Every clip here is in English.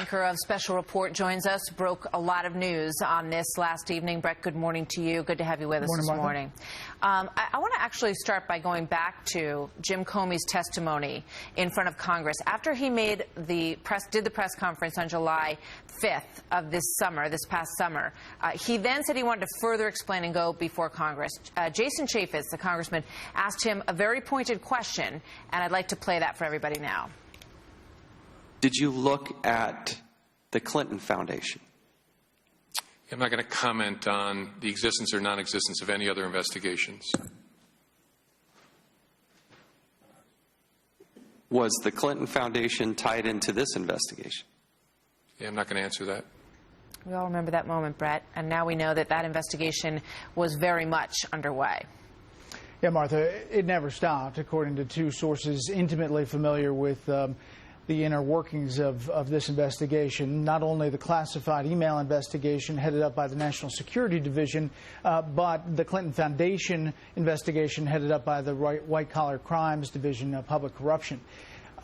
anchor of Special Report, joins us. Broke a lot of news on this last evening. Brett, good morning to you. Good to have you with us this morning. I want to actually start by going back to Jim Comey's testimony in front of Congress after he did the press conference on July 5th of this past summer. He then said he wanted to further explain and go before Congress. Jason Chaffetz, the congressman, asked him a very pointed question, and I'd like to play that for everybody now. Did you look at the Clinton Foundation? I'm not going to comment on the existence or non-existence of any other investigations. Was the Clinton Foundation tied into this investigation? Yeah, I'm not going to answer that. We all remember that moment, Brett, and now we know that that investigation was very much underway. Yeah, Martha, it never stopped, according to two sources intimately familiar with the inner workings of this investigation. Not only the classified email investigation headed up by the National Security Division, but the Clinton Foundation investigation headed up by the White Collar Crimes Division of Public Corruption.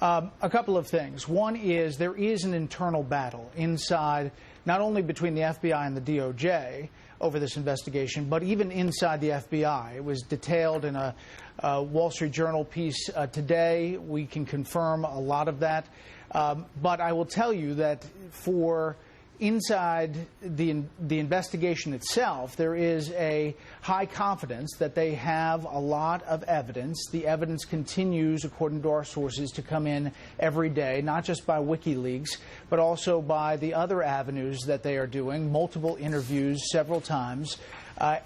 A couple of things. One is there is an internal battle inside, not only between the FBI and the DOJ over this investigation, but even inside the FBI. It was detailed in a Wall Street Journal piece today. We can confirm a lot of that. But I will tell you that for inside the investigation itself, there is a high confidence that they have a lot of evidence. The evidence continues, according to our sources, to come in every day, not just by WikiLeaks, but also by the other avenues that they are doing, multiple interviews several times,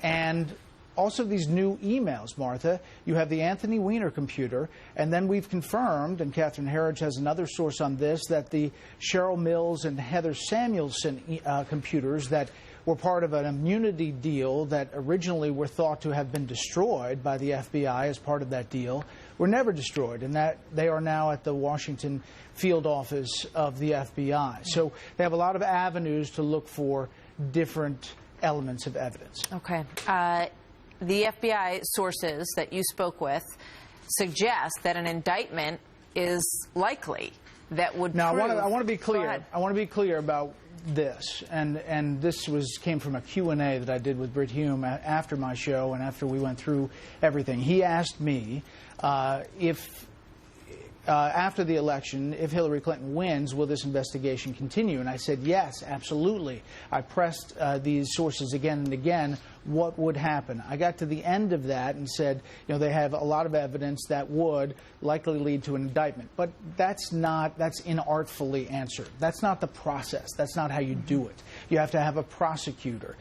and also these new emails, Martha. You have the Anthony Weiner computer, and then we've confirmed, and Catherine Herridge has another source on this, that the Cheryl Mills and Heather Samuelson computers that were part of an immunity deal that originally were thought to have been destroyed by the FBI as part of that deal were never destroyed, and that they are now at the Washington field office of the FBI. So they have a lot of avenues to look for different elements of evidence. Okay. The FBI sources that you spoke with suggest that an indictment is likely that would now, prove... I want to be clear. I want to be clear about this, and this came from a Q&A that I did with Brit Hume after my show and after we went through everything. He asked me if after the election, if Hillary Clinton wins, will this investigation continue? And I said, yes, absolutely. I pressed these sources again and again, what would happen? I got to the end of that and said, you know, they have a lot of evidence that would likely lead to an indictment. But that's inartfully answered. That's not the process. That's not how you do it. You have to have a prosecutor.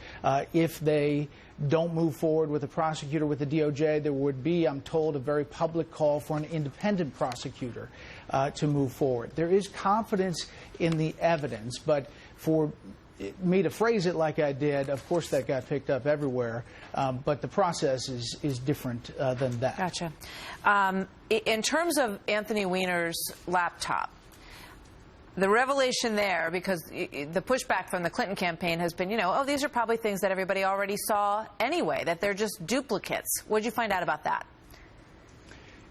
If they don't move forward with a prosecutor with the DOJ, there would be, I'm told, a very public call for an independent prosecutor to move forward. There is confidence in the evidence, but for me to phrase it like I did, of course that got picked up everywhere, but the process is different than that. Gotcha. In terms of Anthony Weiner's laptop, the revelation there, because the pushback from the Clinton campaign has been, you know, oh, these are probably things that everybody already saw anyway, that they're just duplicates. What did you find out about that?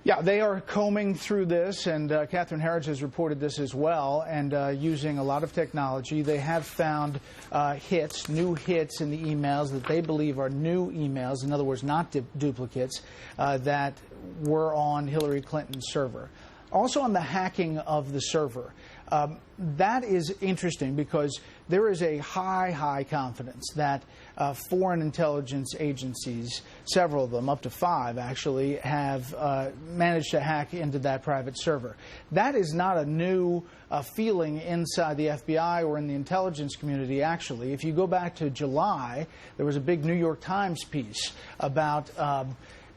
Yeah, they are combing through this, and Catherine Herridge has reported this as well, and using a lot of technology. They have found new hits in the emails that they believe are new emails, in other words, not duplicates, that were on Hillary Clinton's server. Also on the hacking of the server. That is interesting because there is a high confidence that foreign intelligence agencies, several of them, up to 5 actually, have managed to hack into that private server. That is not a new feeling inside the FBI or in the intelligence community, actually. If you go back to July, there was a big New York Times piece about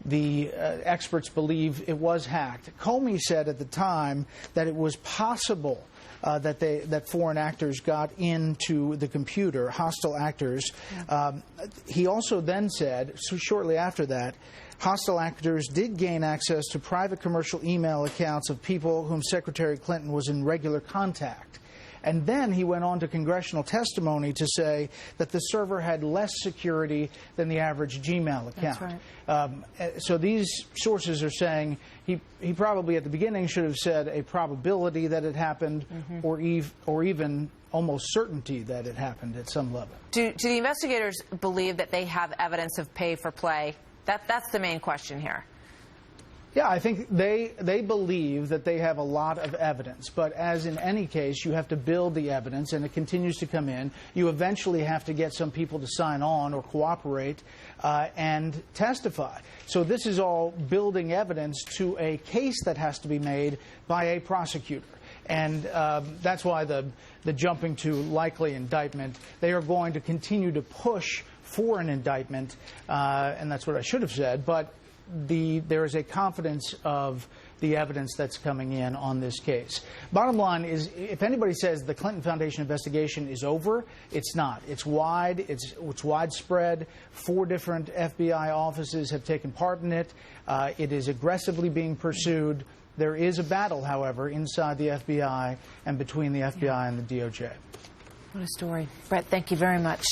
the experts believe it was hacked. Comey said at the time that it was possible that foreign actors got into the computer, hostile actors. He also then said, so shortly after that, hostile actors did gain access to private commercial email accounts of people whom Secretary Clinton was in regular contact. And then he went on to congressional testimony to say that the server had less security than the average Gmail account. That's right. So these sources are saying he probably at the beginning should have said a probability that it happened, or even almost certainty that it happened at some level. Do the investigators believe that they have evidence of pay for play? That's the main question here. Yeah, I think they believe that they have a lot of evidence. But as in any case, you have to build the evidence, and it continues to come in. You eventually have to get some people to sign on or cooperate and testify. So this is all building evidence to a case that has to be made by a prosecutor. And that's why the jumping to likely indictment. They are going to continue to push for an indictment, and that's what I should have said. But there is a confidence of the evidence that's coming in on this case. Bottom line is, if anybody says the Clinton Foundation investigation is over, it's not. It's wide. It's widespread. 4 different FBI offices have taken part in it. It is aggressively being pursued. There is a battle, however, inside the FBI and between the FBI and the DOJ. What a story. Brett, thank you very much.